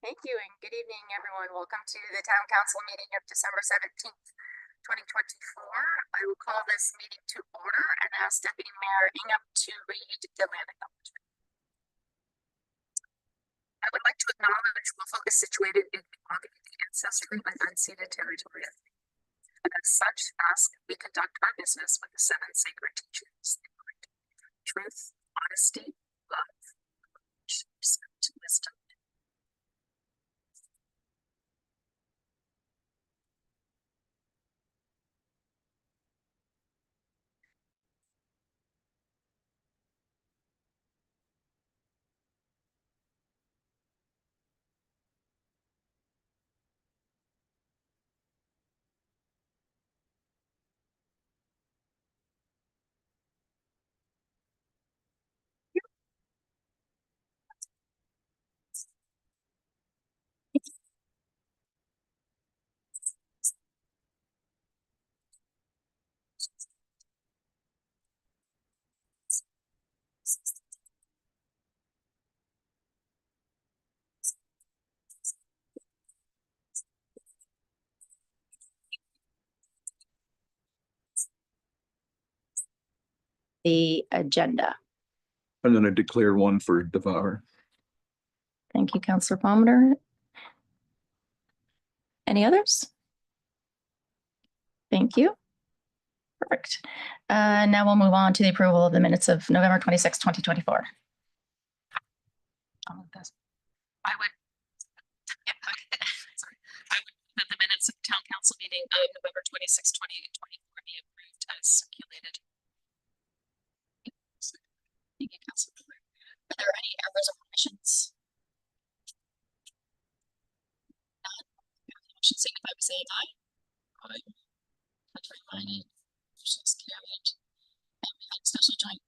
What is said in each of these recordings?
Thank you and good evening, everyone. Welcome to the Town Council meeting of December 17th, 2024. I will call this meeting to order and ask Deputy Mayor Ingham to read the land acknowledgement. I would like to acknowledge Wolf Oak is situated in the Ogden ancestral and unceded territory, and as such ask we conduct our business with the 7 sacred teachings: truth, honesty, love, respect, wisdom. The agenda. I'm going to declare one for Devour. Thank you, Councillor Palmer. Any others? Thank you. Perfect. Now we'll move on to the approval of the minutes of November 26, 2024. I would that the minutes of Town Council meeting of November 26, 2024 be approved as circulated. Thank you, Councilor. Are there any errors or omissions? None. Motion signify by saying aye. Aye. Contrary-minded. Motion is carried. And we had a special joint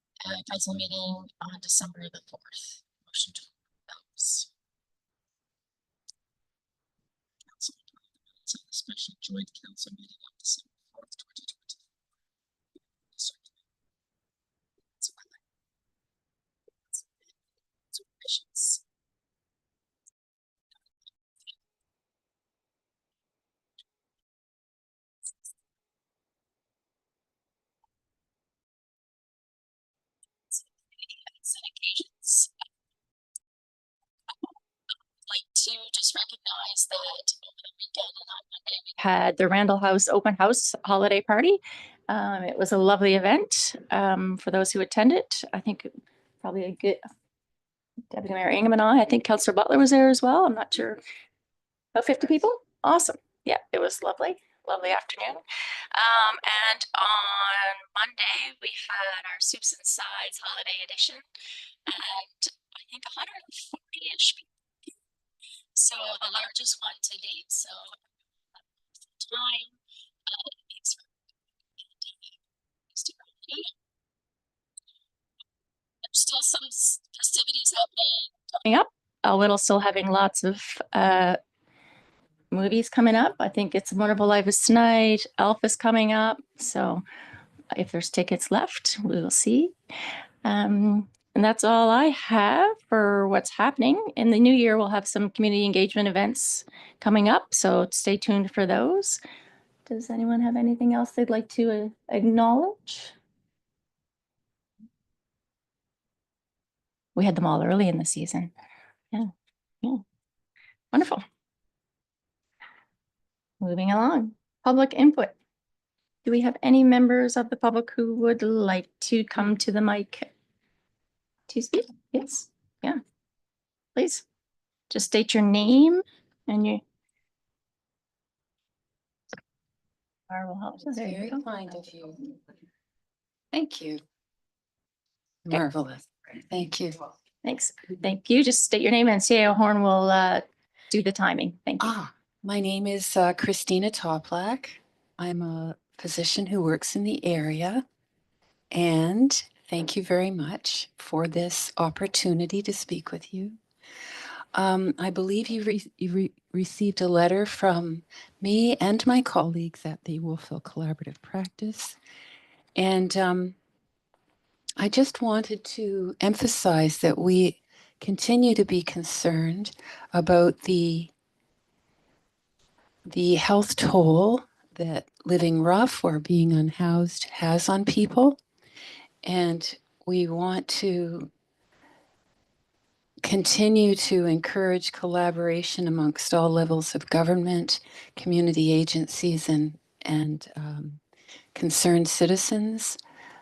council meeting on December the 4th. Motion to those. Council on the special joint council meeting on December 4th, 2020. Occasions. I'd like to just recognize that over the weekend and on Monday we had the Randall House Open House holiday party. It was a lovely event for those who attended. I think probably a good Deputy Mayor Ingham and I think Councillor Butler was there as well. I'm not sure. About 50 people. Awesome. Yeah, it was lovely. Lovely afternoon. And on Monday, we had our Soups and Sides holiday edition, and I think 140-ish people. So the largest one to date. So time. There's still some festivities happening coming up. Whittle's still having lots of movies coming up. I think It's a Wonderful Life is tonight. Elf is coming up. So if there's tickets left, we will see. And that's all I have for what's happening. In the new year, we'll have some community engagement events coming up. So stay tuned for those. Does anyone have anything else they'd like to acknowledge? We had them all early in the season. Yeah. Wonderful. Moving along, public input. Do we have any members of the public who would like to come to the mic to speak? Yes, yeah, please. Just state your name and your. That's very kind of you. Thank you. Okay. Marvelous. Thank you. Thanks. Thank you. Just state your name and CAO Horn will do the timing. Thank you. My name is Christina Toplak. I'm a physician who works in the area, and thank you very much for this opportunity to speak with you. I believe you received a letter from me and my colleagues at the Wolfville Collaborative Practice, and I just wanted to emphasize that we continue to be concerned about the health toll that living rough or being unhoused has on people. And we want to continue to encourage collaboration amongst all levels of government, community agencies, and concerned citizens,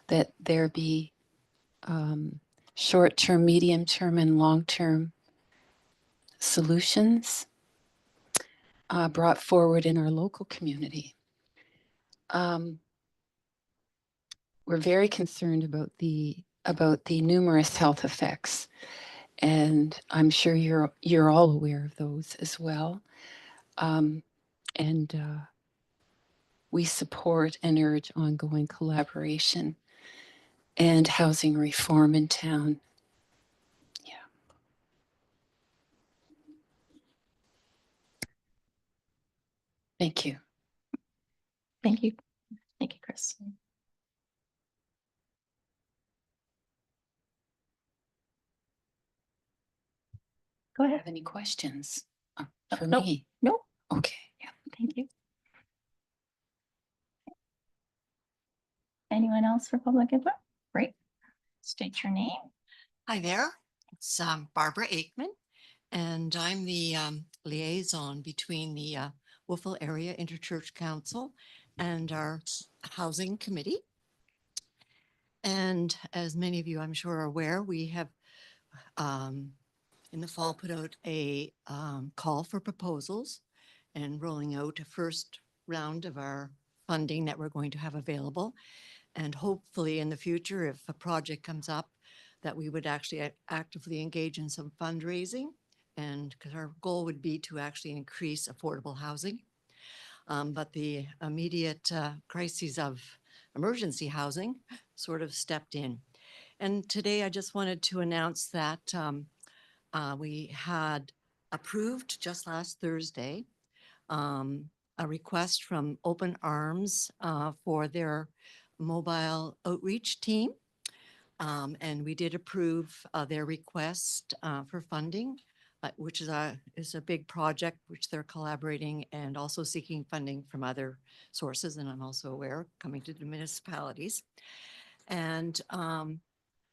that there be short-term, medium-term, and long-term solutions brought forward in our local community. We're very concerned about the numerous health effects, and I'm sure you're all aware of those as well. We support and urge ongoing collaboration and housing reform in town. Yeah. Thank you. Thank you. Thank you, Chris. Go ahead. Have any questions for Nope. me? No. Okay. Yeah. Thank you. Anyone else for public input? Great. State your name. Hi there, it's Barbara Aikman, and I'm the liaison between the Wolfville Area Interchurch Council and our Housing Committee. And as many of you, I'm sure, are aware, we have in the fall put out a call for proposals and rolling out a first round of our funding that we're going to have available. And hopefully in the future, if a project comes up, that we would actually actively engage in some fundraising, and because our goal would be to actually increase affordable housing. But the immediate crises of emergency housing sort of stepped in. And today I just wanted to announce that we had approved just last Thursday a request from Open Arms for their mobile outreach team. And we did approve their request for funding, which is a big project which they're collaborating and also seeking funding from other sources. And I'm also aware coming to the municipalities. And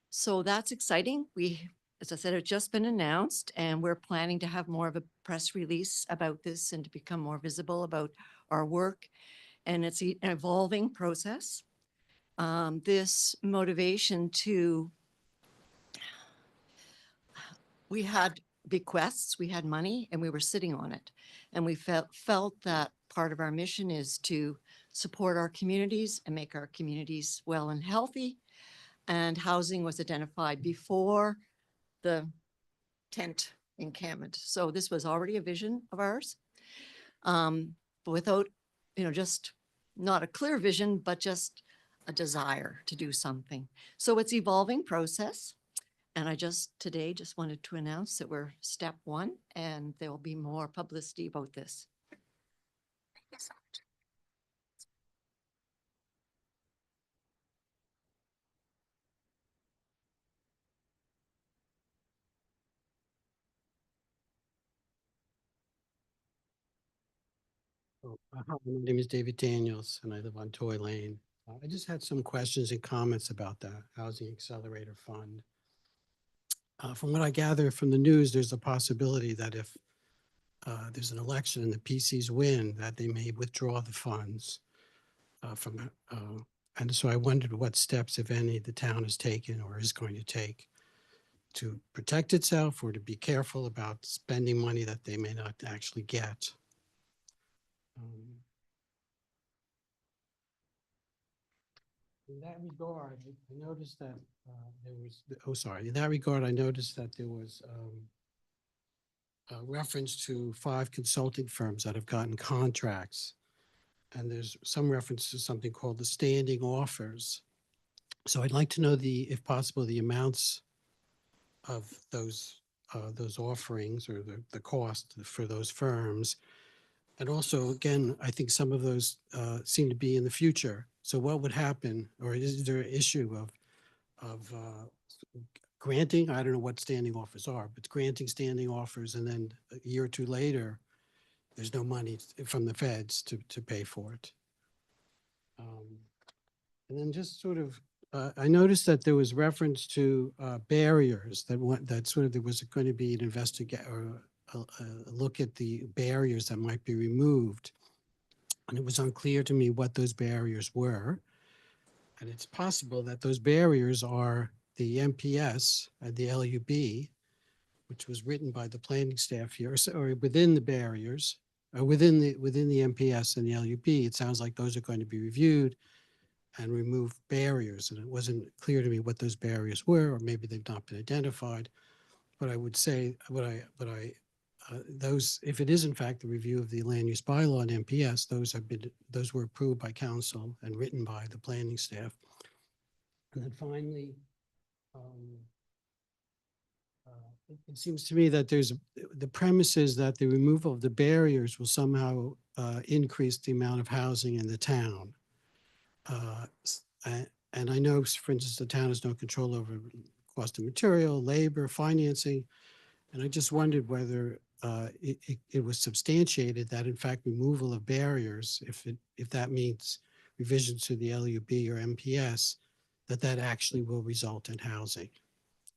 so that's exciting. As I said, it's just been announced, and we're planning to have more of a press release about this and to become more visible about our work. And it's an evolving process. This motivation we had bequests, we had money, and we were sitting on it. And we felt that part of our mission is to support our communities and make our communities well and healthy. And housing was identified before the tent encampment. So this was already a vision of ours, but without, just not a clear vision, but just a desire to do something. So it's evolving process. And I today wanted to announce that we're step one, and there will be more publicity about this. Thank you so much. Hi, my name is David Daniels, and I live on Toy Lane. I just had some questions and comments about the Housing Accelerator Fund. From what I gather from the news, there's a possibility that if there's an election and the PCs win, that they may withdraw the funds and so I wondered what steps, if any, the town has taken or is going to take to protect itself or to be careful about spending money that they may not actually get. In that regard, I noticed that in that regard, I noticed that there was a reference to 5 consulting firms that have gotten contracts. And there's some reference to something called the standing offers. So I'd like to know if possible, the amounts of those offerings or the cost for those firms. And also, again, I think some of those seem to be in the future. So what would happen, or is there an issue of granting, I don't know what standing offers are, but granting standing offers, and then a year or two later, there's no money from the feds to pay for it. And then just sort of, I noticed that there was reference to barriers that sort of there was going to be an or a look at the barriers that might be removed. And it was unclear to me what those barriers were. And it's possible that those barriers are the MPS and the LUB, which was written by the planning staff here, or within the barriers, within the MPS and the LUB. It sounds like those are going to be reviewed and remove barriers. And it wasn't clear to me what those barriers were, or maybe they've not been identified. But I would say, those, if it is in fact the review of the land use bylaw and MPS, those were approved by council and written by the planning staff. And then finally, it seems to me that the premise is that the removal of the barriers will somehow increase the amount of housing in the town. And I know, for instance, the town has no control over cost of material, labor, financing. And I just wondered whether it was substantiated that in fact removal of barriers, if that means revisions to the LUB or MPS, that actually will result in housing.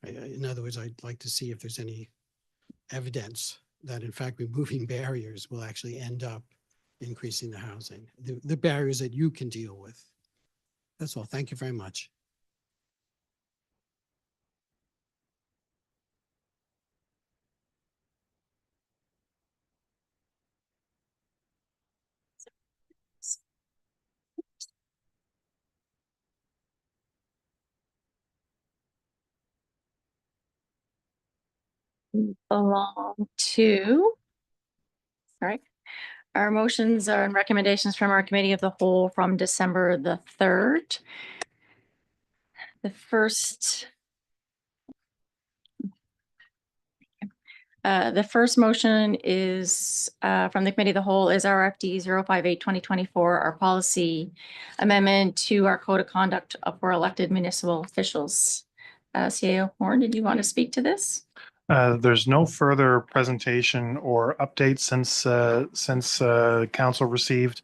In other words, I'd like to see if there's any evidence that in fact removing barriers will actually end up increasing the housing, the barriers that you can deal with. That's all. Thank you very much. Belong to. All right. Our motions are and recommendations from our committee of the whole from December the 3rd. The first motion is from the committee of the whole is RFD 058-2024, our policy amendment to our code of conduct for elected municipal officials. CAO Horn, did you want to speak to this? There's no further presentation or update since council received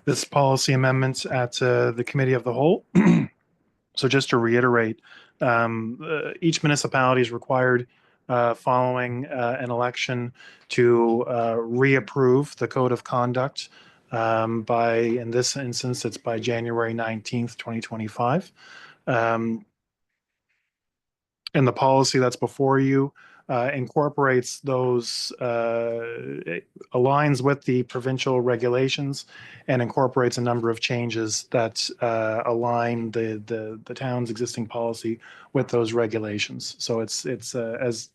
this policy amendments at the committee of the whole. So just to reiterate, each municipality is required following an election to reapprove the code of conduct by, in this instance, it's by January 19th, 2025. And the policy that's before you incorporates those, aligns with the provincial regulations and incorporates a number of changes that align the town's existing policy with those regulations. So it's as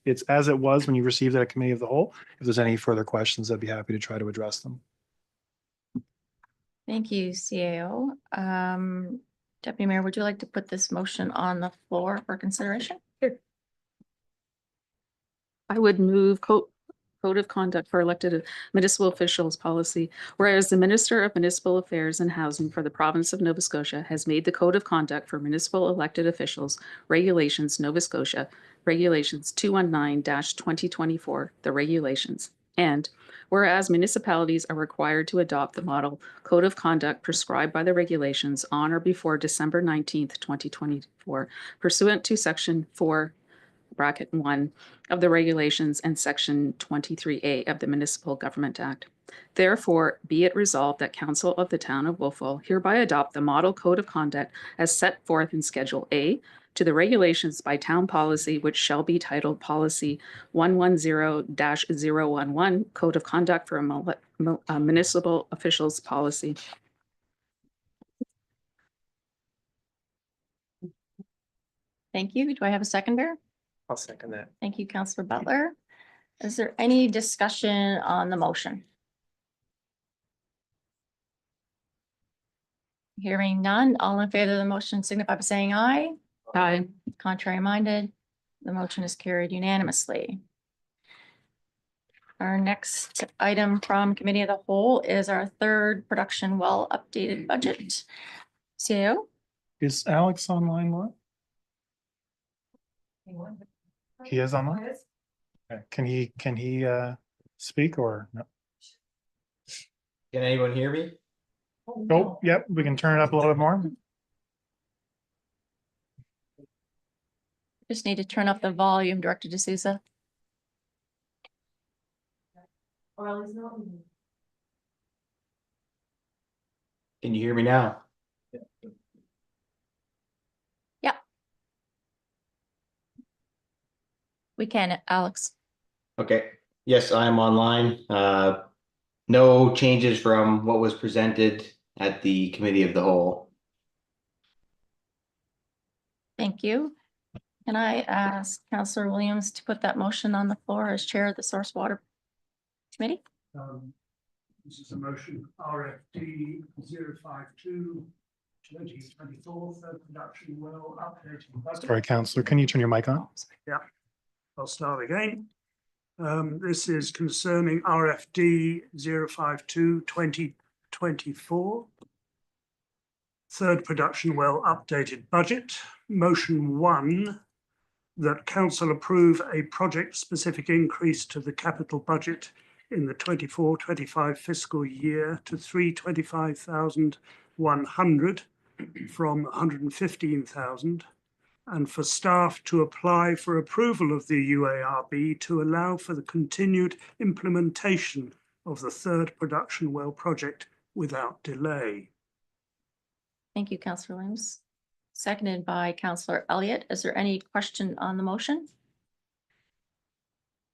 it was when you received it at committee of the whole. If there's any further questions, I'd be happy to try to address them. Thank you, CAO. Deputy Mayor, would you like to put this motion on the floor for consideration? I would move code of conduct for elected municipal officials policy, whereas the Minister of Municipal Affairs and Housing for the province of Nova Scotia has made the code of conduct for municipal elected officials regulations Nova Scotia regulations 219-2024 the regulations, and whereas municipalities are required to adopt the model code of conduct prescribed by the regulations on or before December 19th, 2024, pursuant to section 4(1) of the regulations and section 23A of the Municipal Government Act. Therefore, be it resolved that Council of the Town of Wolfville hereby adopt the model code of conduct as set forth in Schedule A to the regulations by town policy, which shall be titled Policy 110-011 Code of Conduct for Municipal Officials Policy. Thank you. Do I have a seconder? I'll second that. Thank you, Councillor Butler. Is there any discussion on the motion? Hearing none, all in favor of the motion signify by saying aye. Aye. Contrary minded, the motion is carried unanimously. Our next item from Committee of the Whole is our third production well updated budget. CAO? Is Alex online, Laura? He is online? Okay. Can he speak or no? Can anyone hear me? Oh, yep, we can turn it up a little bit more. Just need to turn up the volume, Director D'Souza. Can you hear me now? We can, Alex. Okay, yes, I am online. No changes from what was presented at the committee of the whole. Thank you. Can I ask Councillor Williams to put that motion on the floor as Chair of the Source Water Committee? This is a motion RFD 052 2024 third production well updating budget. Sorry, Councillor, can you turn your mic on? I'll start again. This is concerning RFD 052 2024. Third production well updated budget. Motion 1, that council approve a project specific increase to the capital budget in the 24-25 fiscal year to 325,100 from 115,000. And for staff to apply for approval of the UARB to allow for the continued implementation of the third production well project without delay. Thank you, Councillor Williams. Seconded by Councillor Elliott. Is there any question on the motion?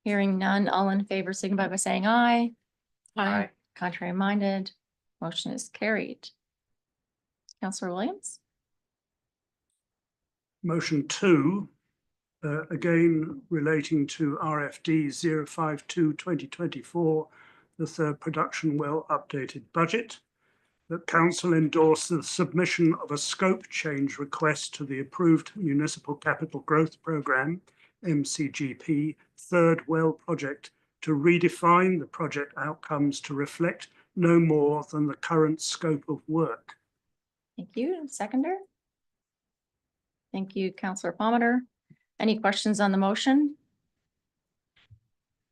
Hearing none, all in favor signify by saying aye. Aye. Contrary minded, motion is carried. Councillor Williams? Motion 2, again relating to RFD 052 2024, the third production well updated budget, that council endorse the submission of a scope change request to the approved Municipal Capital Growth Programme, MCGP, third well project to redefine the project outcomes to reflect no more than the current scope of work. Thank you. Seconder? Thank you, Councillor Palmer. Any questions on the motion?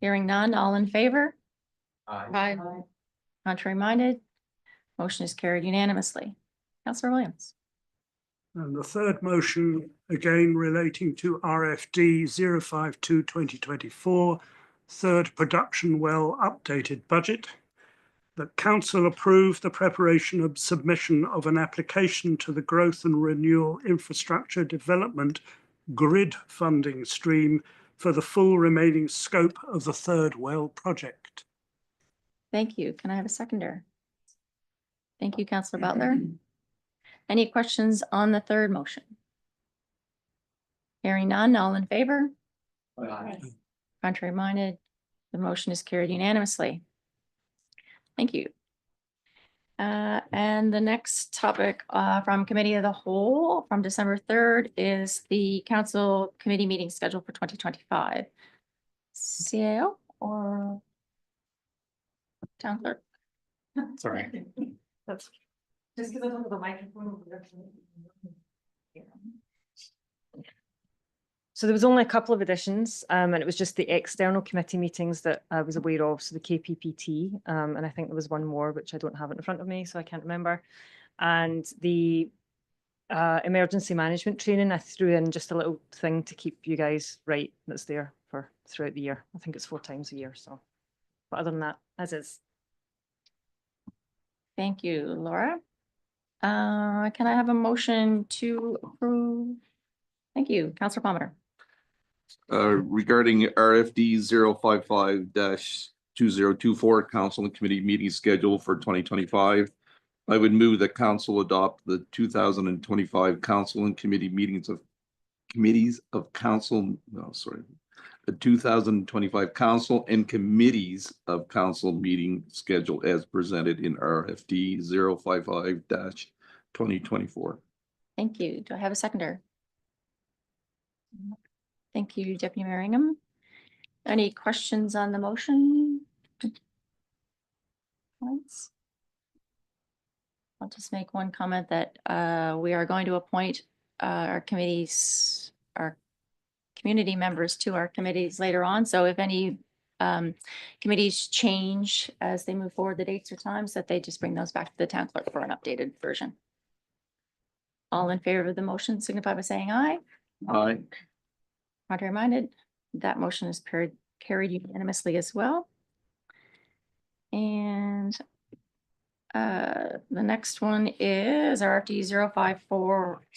Hearing none, all in favor? Aye. Contrary minded, motion is carried unanimously. Councillor Williams? And the third motion, again relating to RFD 052 2024, third production well updated budget, that council approve the preparation of submission of an application to the Growth and Renewal Infrastructure Development grid funding stream for the full remaining scope of the third well project. Thank you. Can I have a seconder? Thank you, Councillor Butler. Any questions on the third motion? Hearing none, all in favor? Contrary minded, the motion is carried unanimously. Thank you. And the next topic from Committee of the Whole from December 3rd is the Council Committee meeting schedule for 2025. CAO or Town Clerk? Sorry. That's just because I don't have the microphone. So there was only a couple of additions, and it was just the external committee meetings that I was aware of. So the KPPT, and I think there was one more, which I don't have it in front of me, so I can't remember. And the emergency management training, I threw in just a little thing to keep you guys right. That's there for throughout the year. I think it's 4 times a year. So, but other than that, as is. Thank you, Laura. Can I have a motion to approve? Thank you, Councillor Palmer. Regarding RFD 055-2024 Council and Committee meeting schedule for 2025, I would move that Council adopt the 2025 Council and Committee the 2025 Council and Committees of Council meeting schedule as presented in RFD 055-2024. Thank you. Do I have a seconder? Thank you, Deputy Mayor Ingham. Any questions on the motion? Comments? I'll just make one comment that we are going to appoint our committee community members to our committees later on. So if any committees change as they move forward, the dates or times, that they just bring those back to the town clerk for an updated version. All in favor of the motion signify by saying aye. Aye. Contrary minded, that motion is carried unanimously as well. And the next one is RFD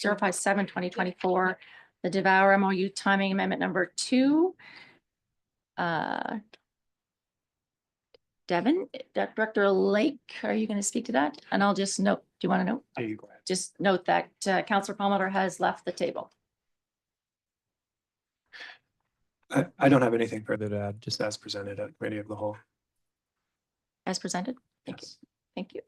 057-2024, the Devour MOU timing amendment number 2. Devin, Director Lake, are you going to speak to that? And I'll just note, do you want to note? There you go ahead. Just note that Councillor Palmer has left the table. I don't have anything further to add, just as presented at committee of the whole. As presented? Thank you. Yes. Thank you.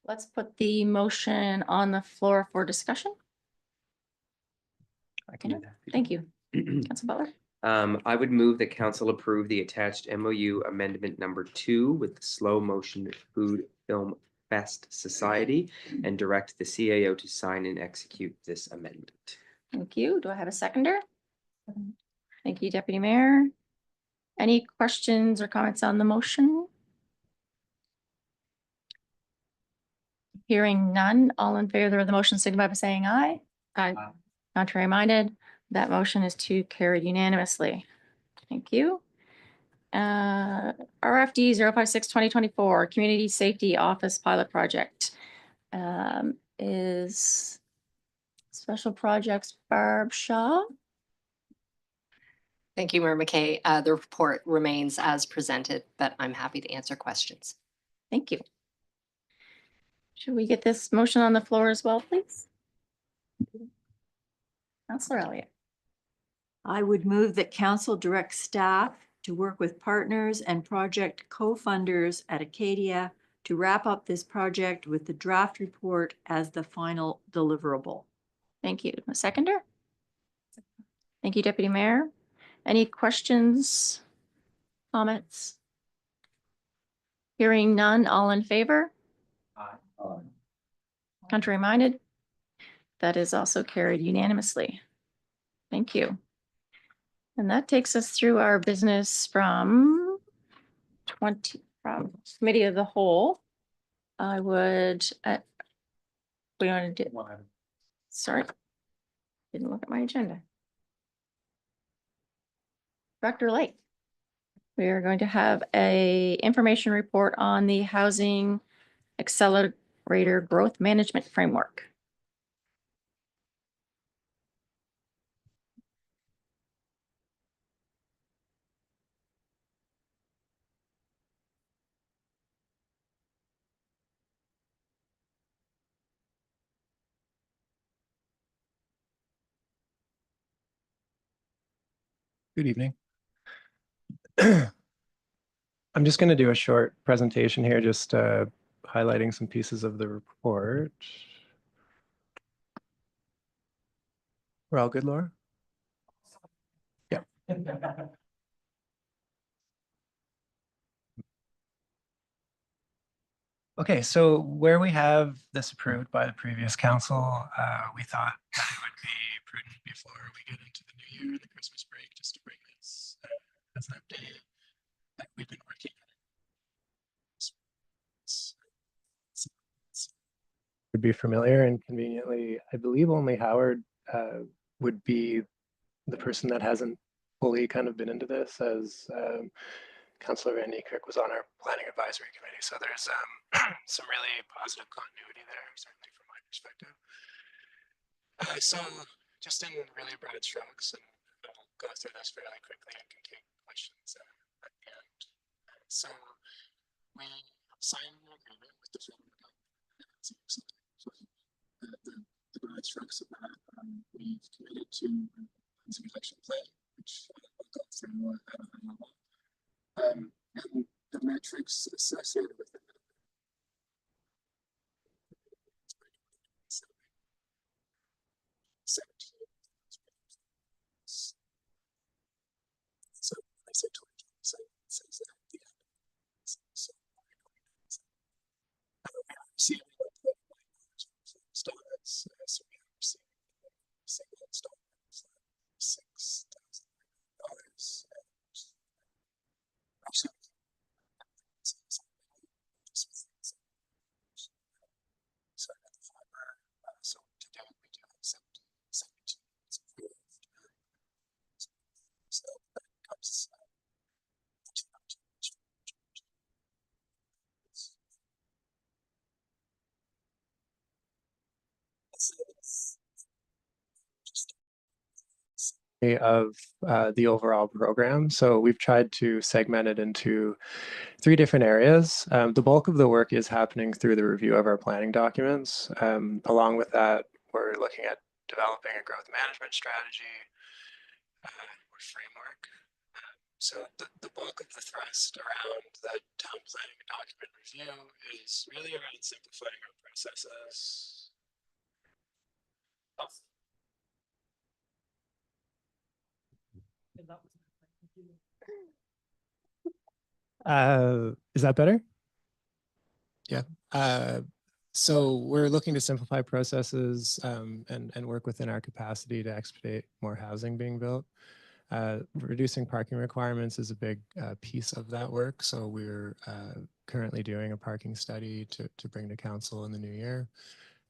Let's put the motion on the floor for discussion. I can do that. Thank you. Council Butler. I would move that council approve the attached MOU amendment number 2 with the Slow Motion Food Film Fest Society and direct the CAO to sign and execute this amendment. Thank you. Do I have a seconder? Thank you, Deputy Mayor. Any questions or comments on the motion? Hearing none, all in favor of the motion signify by saying aye. Aye. Contrary minded, that motion is carried unanimously. Thank you. RFD 056-2024, Community Safety Office Pilot Project is Special Projects Barb Shaw. Thank you, Mayor McKay. The report remains as presented, but I'm happy to answer questions. Thank you. Should we get this motion on the floor as well, please? Councillor Elliott. I would move that council direct staff to work with partners and project co-funders at Acadia to wrap up this project with the draft report as the final deliverable. Thank you. A seconder? Thank you, Deputy Mayor. Any questions, comments? Hearing none, all in favor? Aye. Contrary minded? That is also carried unanimously. Thank you. And that takes us through our business from Committee of the Whole. I would, we want to do, sorry, didn't look at my agenda. Director Lake. We are going to have a information report on the Housing Accelerator Growth Management Framework. Good evening. I'm just going to do a short presentation here, just highlighting some pieces of the report. We're all good, Laura? Yeah. Okay, so where we have this approved by the previous council, we thought that it would be prudent before we get into the new year and the Christmas break, just to bring this as an update that we've been working on. Would be familiar, and conveniently, I believe only Howard would be the person that hasn't fully kind of been into this, as Councillor Van Niekerk was on our planning advisory committee. So there's some really positive continuity there, certainly from my perspective. So just in really broad strokes, and I'll go through this fairly quickly and can take questions at the end. So we signed an agreement with the federal government. The broad strokes of that, we've committed to a election plan, which I'll go through at a high level. And the metrics associated with it. So I say 2027, it says that at the end. So we are receiving $1.9 million from stars, so we are receiving single installments of the overall program. So we've tried to segment it into 3 different areas. The bulk of the work is happening through the review of our planning documents. Along with that, we're looking at developing a growth management strategy or framework. So the bulk of the thrust around the town planning document review is really around simplifying our processes. Is that better? Yeah. So we're looking to simplify processes and work within our capacity to expedite more housing being built. Reducing parking requirements is a big piece of that work. So we're currently doing a parking study to bring to council in the new year.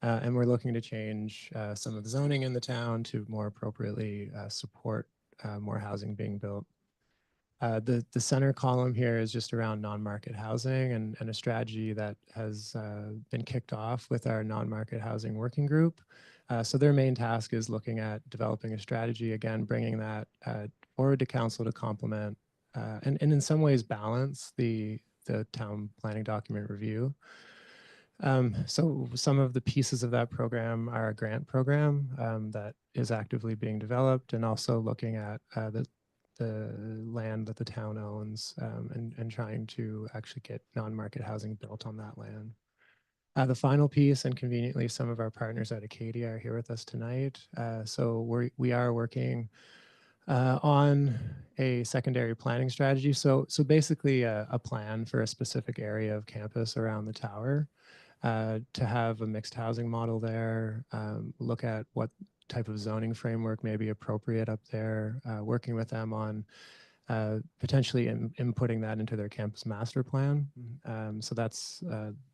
And we're looking to change some of the zoning in the town to more appropriately support more housing being built. The center column here is just around non-market housing and a strategy that has been kicked off with our non-market housing working group. So their main task is looking at developing a strategy, again, bringing that forward to council to complement and in some ways balance the town planning document review. So some of the pieces of that program are a grant program that is actively being developed, and also looking at the land that the town owns and trying to actually get non-market housing built on that land. The final piece, and conveniently, some of our partners at Acadia are here with us tonight. So we are working on a secondary planning strategy. So basically a plan for a specific area of campus around the tower to have a mixed housing model there, look at what type of zoning framework may be appropriate up there, working with them on potentially inputting that into their campus master plan. So that's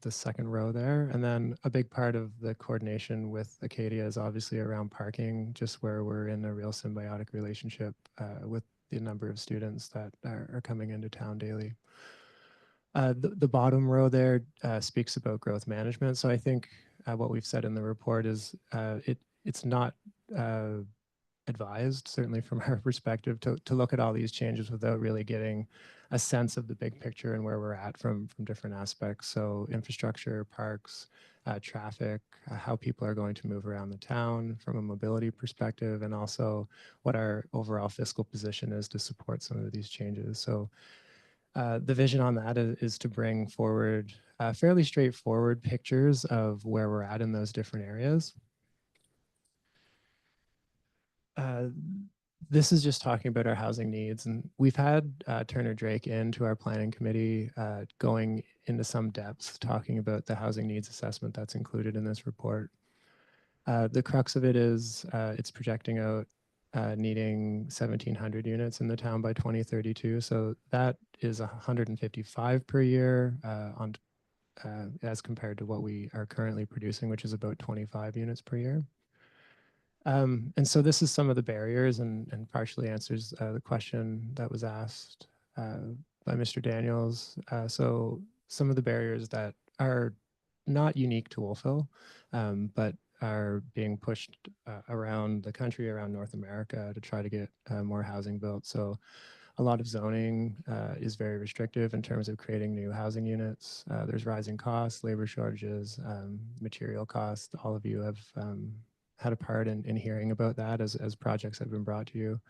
the second row there. And then a big part of the coordination with Acadia is obviously around parking, just where we're in a real symbiotic relationship with the number of students that are coming into town daily. The bottom row there speaks about growth management. So I think what we've said in the report is it's not advised, certainly from our perspective, to look at all these changes without really getting a sense of the big picture and where we're at from different aspects. So infrastructure, parks, traffic, how people are going to move around the town from a mobility perspective, and also what our overall fiscal position is to support some of these changes. So the vision on that is to bring forward fairly straightforward pictures of where we're at in those different areas. This is just talking about our housing needs, and we've had Turner Drake into our planning committee going into some depth talking about the housing needs assessment that's included in this report. The crux of it is it's projecting out needing 1,700 units in the town by 2032. So that is 155 per year on as compared to what we are currently producing, which is about 25 units per year. And so this is some of the barriers and partially answers the question that was asked by Mr. Daniels. So some of the barriers that are not unique to Wolfville, but are being pushed around the country, around North America, to try to get more housing built. So a lot of zoning is very restrictive in terms of creating new housing units. There's rising costs, labor shortages, material costs. All of you have had a part in hearing about that as projects have been brought to you.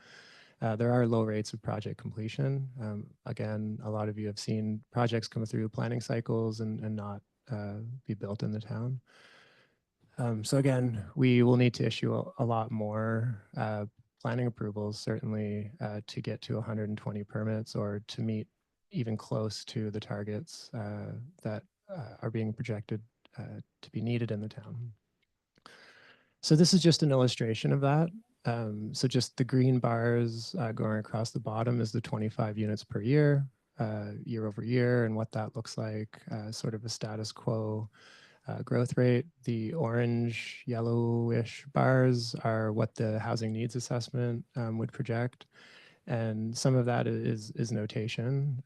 There are low rates of project completion. Again, a lot of you have seen projects come through planning cycles and not be built in the town. So again, we will need to issue a lot more planning approvals, certainly to get to 120 permits or to meet even close to the targets that are being projected to be needed in the town. So this is just an illustration of that. So just the green bars going across the bottom is the 25 units per year, year over year, and what that looks like, sort of a status quo growth rate. The orange, yellowish bars are what the housing needs assessment would project. And some of that is notation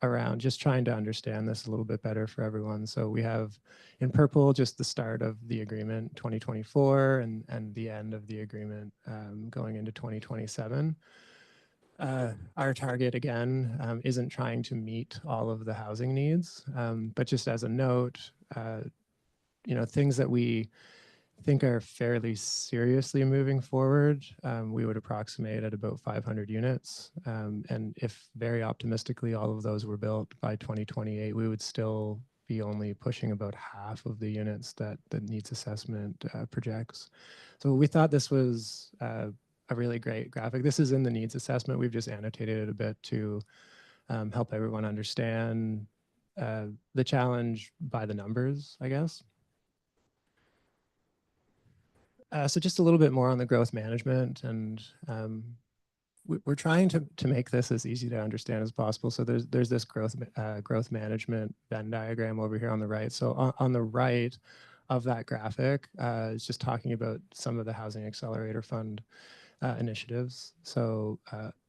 around just trying to understand this a little bit better for everyone. So we have in purple just the start of the agreement 2024 and the end of the agreement going into 2027. Our target again isn't trying to meet all of the housing needs, but just as a note, things that we think are fairly seriously moving forward, we would approximate at about 500 units. And if very optimistically all of those were built by 2028, we would still be only pushing about half of the units that the needs assessment projects. So we thought this was a really great graphic. This is in the needs assessment. We've just annotated it a bit to help everyone understand the challenge by the numbers, I guess. So just a little bit more on the growth management, and we're trying to make this as easy to understand as possible. So there's this growth management Venn diagram over here on the right. So on the right of that graphic is just talking about some of the Housing Accelerator Fund initiatives. So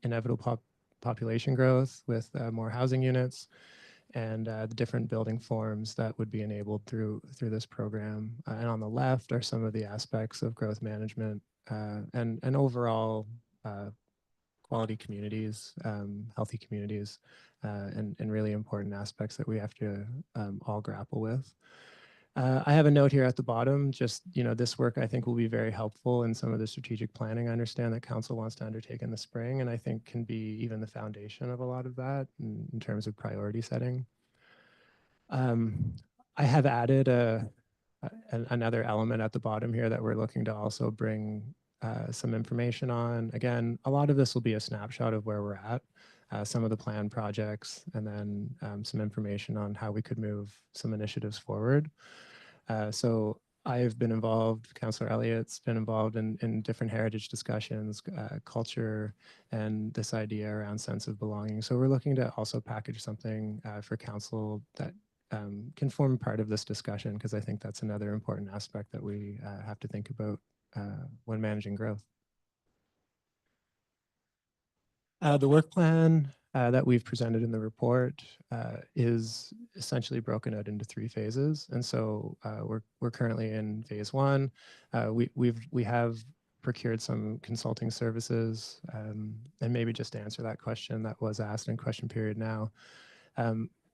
inevitable population growth with more housing units, and the different building forms that would be enabled through this program. And on the left are some of the aspects of growth management and overall quality communities, healthy communities, and really important aspects that we have to all grapple with. I have a note here at the bottom, just, this work I think will be very helpful in some of the strategic planning I understand that council wants to undertake in the spring, and I think can be even the foundation of a lot of that in terms of priority setting. I have added another element at the bottom here that we're looking to also bring some information on. Again, a lot of this will be a snapshot of where we're at, some of the planned projects, and then some information on how we could move some initiatives forward. So I've been involved, Councillor Elliott's been involved in different heritage discussions, culture, and this idea around sense of belonging. So we're looking to also package something for council that can form part of this discussion, because I think that's another important aspect that we have to think about when managing growth. The work plan that we've presented in the report is essentially broken out into 3 phases. And so we're currently in phase 1. We have procured some consulting services, and maybe just to answer that question that was asked in question period now,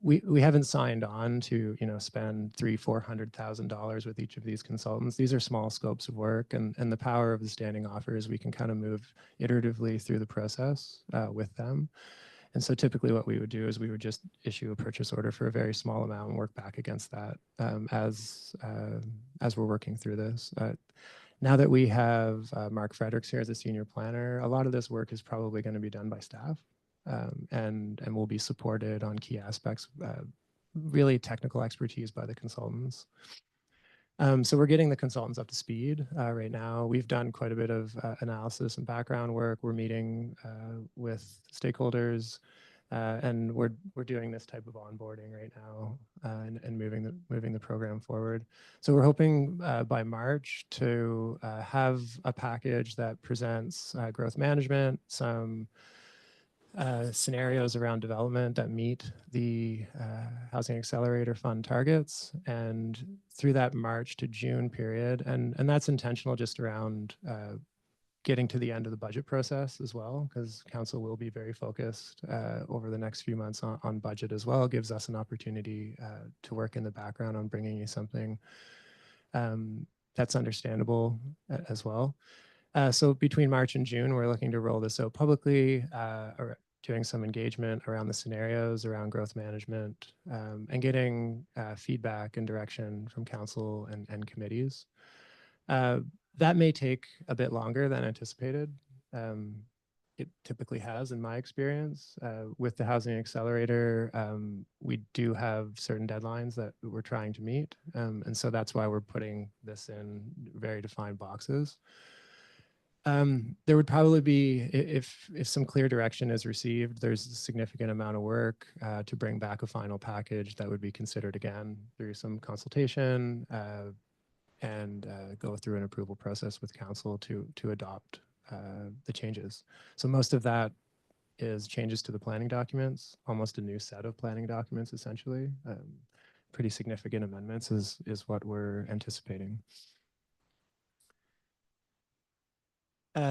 we haven't signed on to spend $300,000-$400,000 with each of these consultants. These are small scopes of work, and the power of the standing offer is we can kind of move iteratively through the process with them. And so typically what we would do is we would just issue a purchase order for a very small amount and work back against that as we're working through this. Now that we have Mark Fredericks here as a senior planner, a lot of this work is probably going to be done by staff. And will be supported on key aspects, really technical expertise by the consultants. So we're getting the consultants up to speed right now. We've done quite a bit of analysis and background work. We're meeting with stakeholders, and we're doing this type of onboarding right now and moving the program forward. So we're hoping by March to have a package that presents growth management, some scenarios around development that meet the Housing Accelerator Fund targets, and through that March to June period, and that's intentional just around getting to the end of the budget process as well, because council will be very focused over the next few months on budget as well. It gives us an opportunity to work in the background on bringing you something that's understandable as well. So between March and June, we're looking to roll this out publicly, or doing some engagement around the scenarios, around growth management, and getting feedback and direction from council and committees. That may take a bit longer than anticipated. It typically has, in my experience. With the Housing Accelerator, we do have certain deadlines that we're trying to meet. And so that's why we're putting this in very defined boxes. There would probably be, if some clear direction is received, there's a significant amount of work to bring back a final package that would be considered again through some consultation and go through an approval process with council to adopt the changes. So most of that is changes to the planning documents, almost a new set of planning documents, essentially. Pretty significant amendments is what we're anticipating.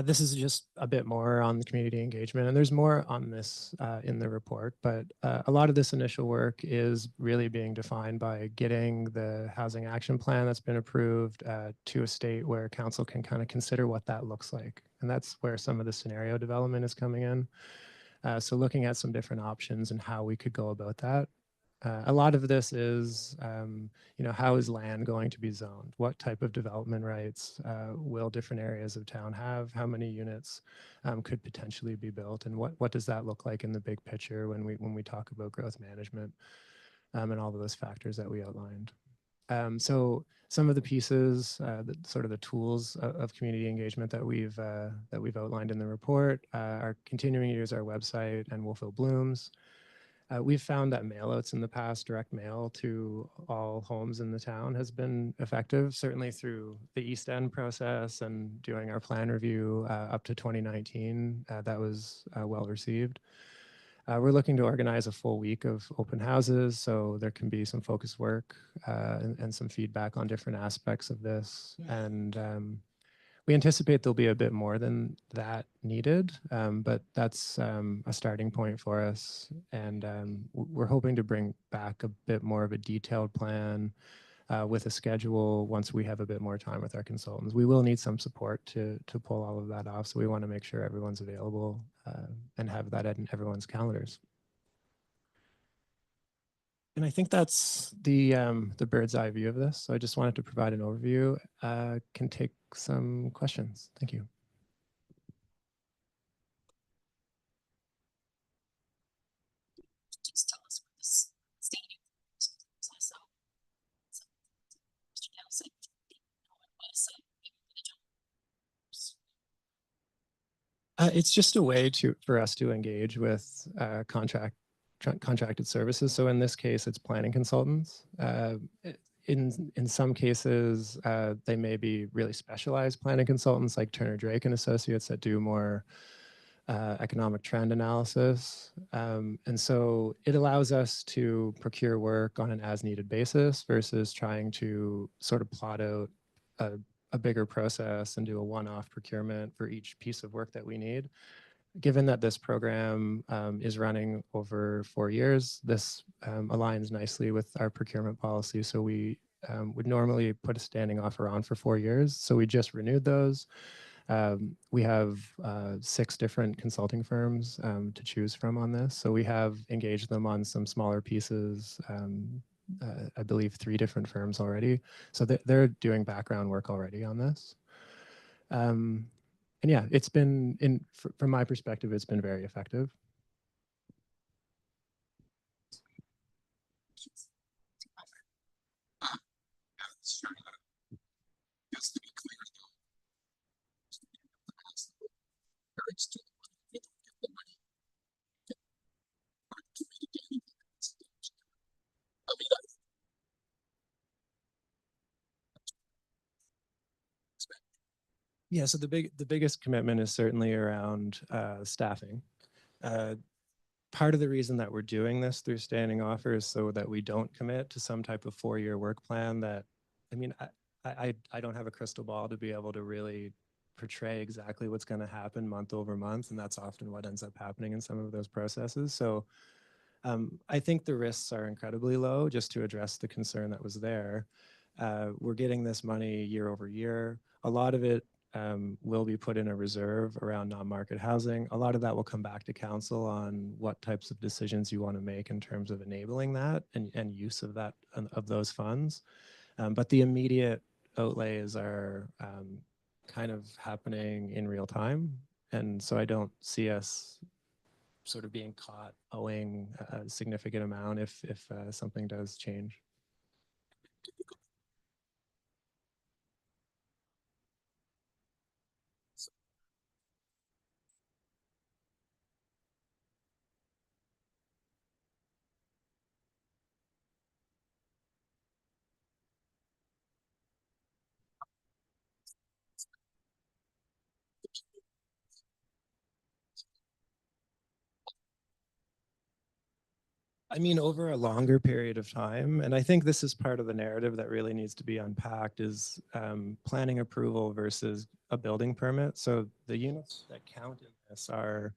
This is just a bit more on the community engagement, and there's more on this in the report, but a lot of this initial work is really being defined by getting the housing action plan that's been approved to a state where council can kind of consider what that looks like. And that's where some of the scenario development is coming in. So looking at some different options and how we could go about that. A lot of this is, how is land going to be zoned? What type of development rights will different areas of town have? How many units could potentially be built? And what does that look like in the big picture when we talk about growth management and all of those factors that we outlined? So some of the pieces, sort of the tools of community engagement that we've outlined in the report are continuing to use our website and Wolfville Blooms. We've found that mailouts in the past, direct mail to all homes in the town has been effective, certainly through the East End process and doing our plan review up to 2019. That was well received. We're looking to organize a full week of open houses, so there can be some focus work and some feedback on different aspects of this. And we anticipate there'll be a bit more than that needed, but that's a starting point for us. And we're hoping to bring back a bit more of a detailed plan with a schedule once we have a bit more time with our consultants. We will need some support to pull all of that off, so we want to make sure everyone's available and have that in everyone's calendars. And I think that's the bird's eye view of this. So I just wanted to provide an overview. Can take some questions. Thank you. Just tell us what this stadium is. It's just a way for us to engage with contracted services. So in this case, it's planning consultants. In some cases, they may be really specialized planning consultants like Turner Drake and Associates that do more economic trend analysis. And so it allows us to procure work on an as-needed basis versus trying to sort of plot out a bigger process and do a one-off procurement for each piece of work that we need. Given that this program is running over 4 years, this aligns nicely with our procurement policy. So we would normally put a standing offer on for 4 years. So we just renewed those. We have 6 different consulting firms to choose from on this. So we have engaged them on some smaller pieces, I believe 3 different firms already. So they're doing background work already on this. And yeah, it's been, from my perspective, it's been very effective. Yeah, so the biggest commitment is certainly around staffing. Part of the reason that we're doing this through standing offers so that we don't commit to some type of 4-year work plan that, I mean, I don't have a crystal ball to be able to really portray exactly what's going to happen month over month, and that's often what ends up happening in some of those processes. So I think the risks are incredibly low, just to address the concern that was there. We're getting this money year over year. A lot of it will be put in a reserve around non-market housing. A lot of that will come back to council on what types of decisions you want to make in terms of enabling that and use of that, of those funds. But the immediate outlays are kind of happening in real time. And so I don't see us sort of being caught owing a significant amount if something does change. I mean, over a longer period of time, and I think this is part of the narrative that really needs to be unpacked, is planning approval versus a building permit. So the units that count in this are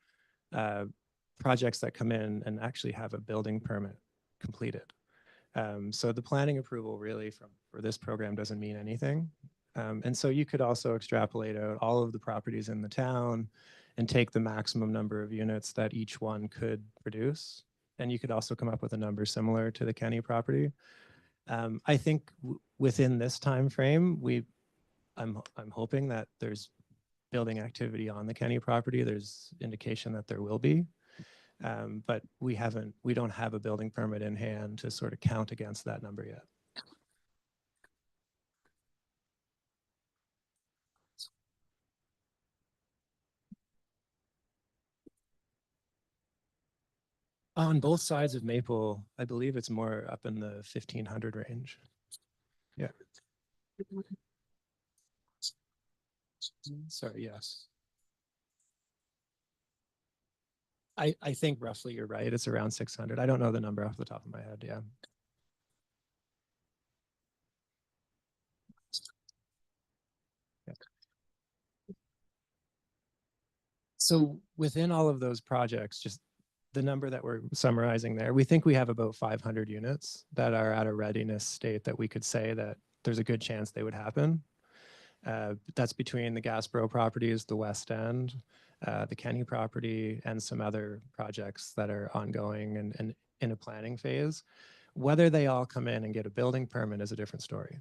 projects that come in and actually have a building permit completed. So the planning approval really for this program doesn't mean anything. And so you could also extrapolate out all of the properties in the town and take the maximum number of units that each one could produce. And you could also come up with a number similar to the Kenny property. I think within this time frame, I'm hoping that there's building activity on the Kenny property. There's indication that there will be, but we don't have a building permit in hand to sort of count against that number yet. On both sides of Maple, I believe it's more up in the 1,500 range. Yeah. Sorry, yes. I think roughly you're right. It's around 600. I don't know the number off the top of my head. Yeah. So within all of those projects, just the number that we're summarizing there, we think we have about 500 units that are at a readiness state that we could say that there's a good chance they would happen. That's between the Gasbro properties, the West End, the Kenny property, and some other projects that are ongoing and in a planning phase. Whether they all come in and get a building permit is a different story.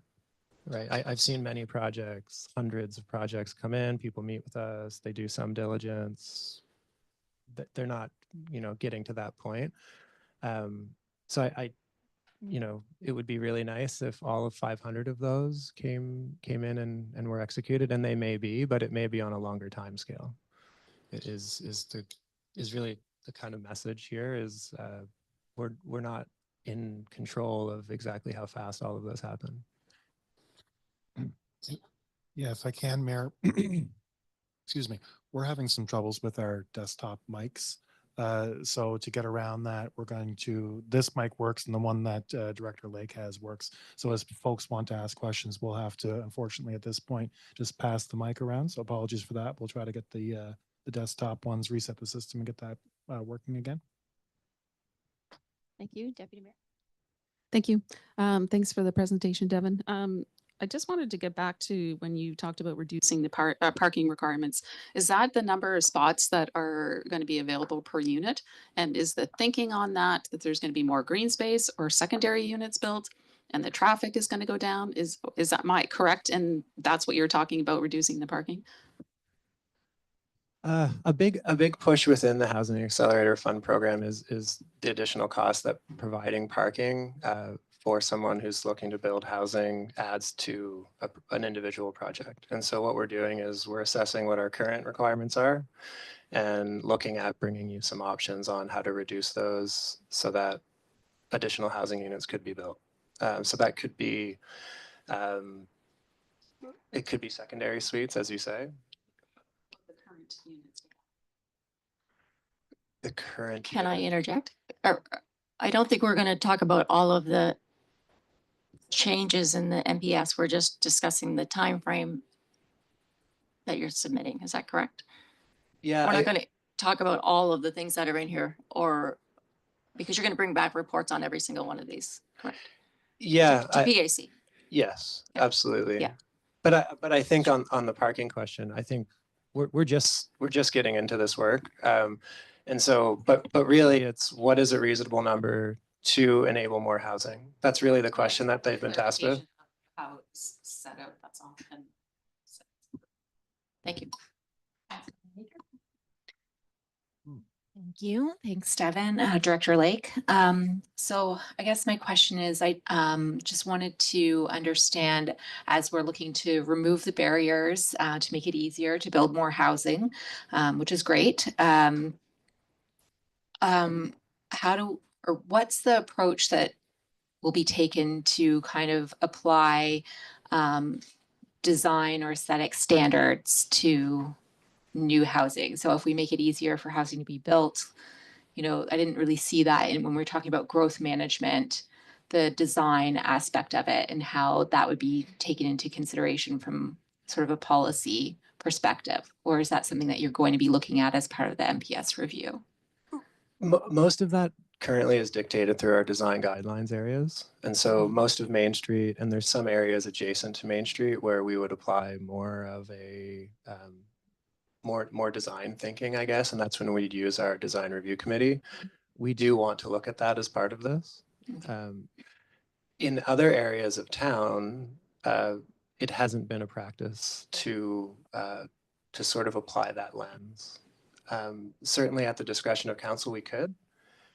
Right. I've seen many projects, hundreds of projects come in, people meet with us, they do some diligence. They're not, getting to that point. So I it would be really nice if all of 500 of those came in and were executed, and they may be, but it may be on a longer time scale. It is really the kind of message here is we're not in control of exactly how fast all of those happen. Yeah, if I can, Mayor. Excuse me. We're having some troubles with our desktop mics. So to get around that, this mic works and the one that Director Lake has works. So as folks want to ask questions, we'll have to, unfortunately, at this point, just pass the mic around. So apologies for that. We'll try to get the desktop ones, reset the system and get that working again. Thank you, Deputy Mayor. Thank you. Thanks for the presentation, Devin. I just wanted to get back to when you talked about reducing the parking requirements. Is that the number of spots that are going to be available per unit? And is the thinking on that there's going to be more green space or secondary units built and the traffic is going to go down? Is that correct? And that's what you're talking about, reducing the parking? A big push within the Housing Accelerator Fund program is the additional cost that providing parking for someone who's looking to build housing adds to an individual project. And so what we're doing is we're assessing what our current requirements are and looking at bringing you some options on how to reduce those so that additional housing units could be built. So that could be, it could be secondary suites, as you say. The current. Can I interject? I don't think we're going to talk about all of the changes in the MPS. We're just discussing the time frame that you're submitting. Is that correct? Yeah. We're not going to talk about all of the things that are in here, or because you're going to bring back reports on every single one of these, correct? Yeah. To PAC. Yes, absolutely. Yeah. But I think on the parking question, I think we're just getting into this work. And so, but really it's what is a reasonable number to enable more housing? That's really the question that they've been tasked with. How it's set out, that's all. And thank you. Thank you. Thanks, Devin. Director Lake. So I guess my question is, I just wanted to understand, as we're looking to remove the barriers to make it easier to build more housing, which is great. What's the approach that will be taken to kind of apply design or aesthetic standards to new housing? So if we make it easier for housing to be built, you know, I didn't really see that in when we were talking about growth management, the design aspect of it and how that would be taken into consideration from sort of a policy perspective? Or is that something that you're going to be looking at as part of the MPS review? Most of that currently is dictated through our design guidelines areas. And so most of Main Street, and there's some areas adjacent to Main Street where we would apply more of a more design thinking, I guess. And that's when we'd use our design review committee. We do want to look at that as part of this. In other areas of town, it hasn't been a practice to sort of apply that lens. Certainly at the discretion of council, we could.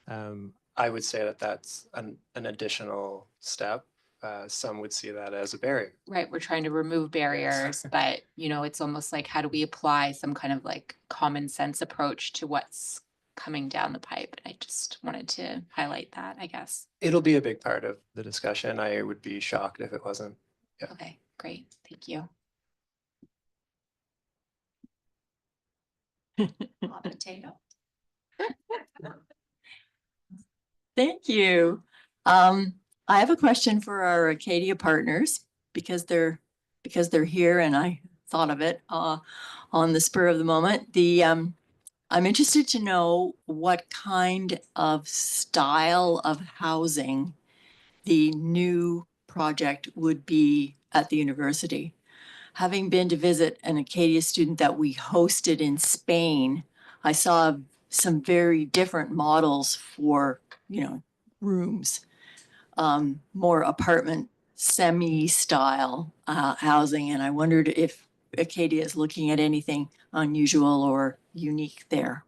I would say that that's an additional step. Some would see that as a barrier. Right, we're trying to remove barriers, but you know, it's almost like how do we apply some kind of like common sense approach to what's coming down the pipe? I just wanted to highlight that, I guess. It'll be a big part of the discussion. I would be shocked if it wasn't. Yeah. Okay, great, thank you. Hot potato. Thank you. I have a question for our Acadia partners because they're here and I thought of it on the spur of the moment. I'm interested to know what kind of style of housing the new project would be at the university. Having been to visit an Acadia student that we hosted in Spain, I saw some very different models for, you know, rooms, more apartment, semi-style housing. And I wondered if Acadia is looking at anything unusual or unique there.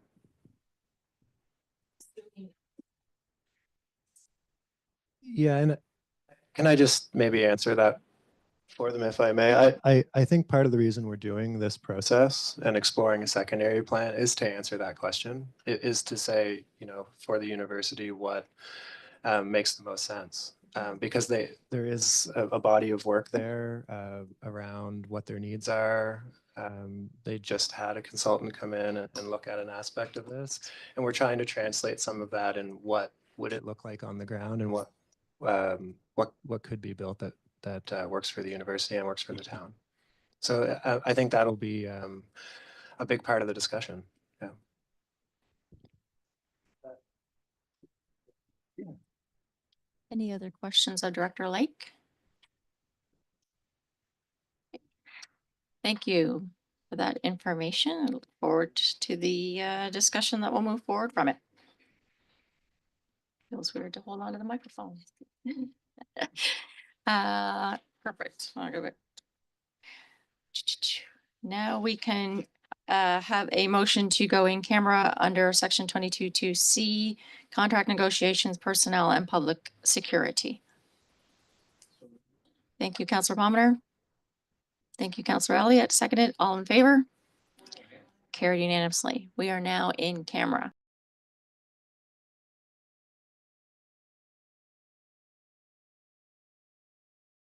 Yeah, and can I just maybe answer that for them if I may? I think part of the reason we're doing this process and exploring a secondary plan is to answer that question. It is to say, you know, for the university, what makes the most sense. Because there is a body of work there around what their needs are. They just had a consultant come in and look at an aspect of this. And we're trying to translate some of that and what would it look like on the ground and what could be built that works for the university and works for the town. So I think that'll be a big part of the discussion. Yeah. Any other questions of Director Lake? Thank you for that information. I look forward to the discussion that will move forward from it. Feels weird to hold on to the microphone. Perfect. I'll go back. Now we can have a motion to go in camera under section 22(2)C, contract negotiations, personnel and public security. Thank you, Councillor Palmer. Thank you, Councillor Elliott. Seconded. All in favor? Carried unanimously. We are now in camera.